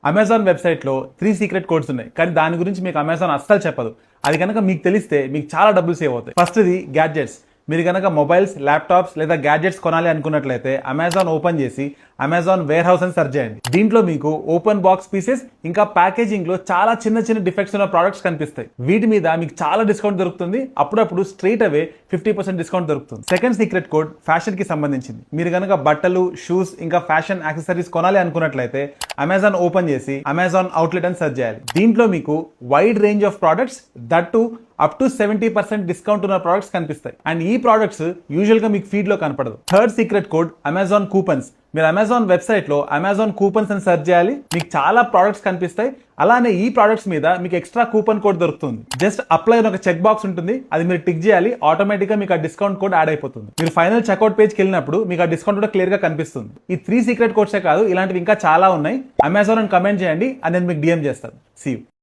Amazon వెబ్సైట్లో 3 secret codes ఉన్నాయి, కానీ దాని గురించి మీకు అమెజాన్ అస్సలు చెప్పదు. అది కనుక మీకు తెలిస్తే మీకు చాలా డబ్బులు సేవ్ అవుతాయి. ఫస్ట్ది గ్యాడ్జెట్స్. మీరు కనుక మొబైల్స్, ల్యాప్టాప్స్ లేదా గ్యాడ్జెట్స్ కొనాలి అనుకున్నట్లయితే అమెజాన్ ఓపెన్ చేసి అమెజాన్ వేర్ హౌస్ అని సెర్చ్ చేయండి. దీంట్లో మీకు ఓపెన్ బాక్స్ పీసెస్ ఇంకా ప్యాకేజింగ్ లో చాలా చిన్న చిన్న డిఫెక్ట్స్ ఉన్న ప్రొడక్ట్స్ కనిపిస్తాయి. వీటి మీద మీకు చాలా డిస్కౌంట్ దొరుకుతుంది. అప్పుడప్పుడు స్ట్రైట్ అవే 50% డిస్కౌంట్ దొరుకుతుంది. సెకండ్ సీక్రెట్ కోడ్ ఫ్యాషన్ కి సంబంధించింది. మీరు కనుక బట్టలు, షూస్ ఇంకా ఫ్యాషన్ యాక్సెసరీస్ కొనాలి అనుకున్నట్లయితే అమెజాన్ ఓపెన్ చేసి అమెజాన్ అవుట్లెట్ అని సెర్చ్ చేయాలి. దీంట్లో మీకు wide range of products that up to 70% discount ఉన్న ప్రొడక్ట్స్ కనిపిస్తాయి. అండ్ ఈ ప్రొడక్ట్స్ యూజువల్ గా మీకు ఫీడ్ లో కనపడదు. Third secret code Amazon coupons. మీరు అమెజాన్ వెబ్సైట్ లో అమెజాన్ కూపన్స్ అని సెర్చ్ చేయాలి. మీకు చాలా ప్రొడక్ట్స్ కనిపిస్తాయి. అలానే ఈ ప్రొడక్ట్స్ మీద మీకు ఎక్స్ట్రా కూపన్ కోడ్ దొరుకుతుంది. జస్ట్ అప్లై అని ఒక చెక్ బాక్స్ ఉంటుంది, అది మీరు టిక్ చేయాలి. ఆటోమేటిక్ గా మీకు ఆ డిస్కౌంట్ కోడ్ యాడ్ అయిపోతుంది. మీరు ఫైనల్ చెక్అౌట్ పేజ్కి వెళ్ళినప్పుడు మీకు ఆ డిస్కౌంట్ కూడా క్లియర్ గా కనిపిస్తుంది. ఈ 3 సీక్రెట్ కోడ్సే కాదు, ఇలాంటివి ఇంకా చాలా ఉన్నాయి. అమెజాన్ అని కమెంట్ చేయండి, అని నేను మీకు డిఎం చేస్తాను. See you.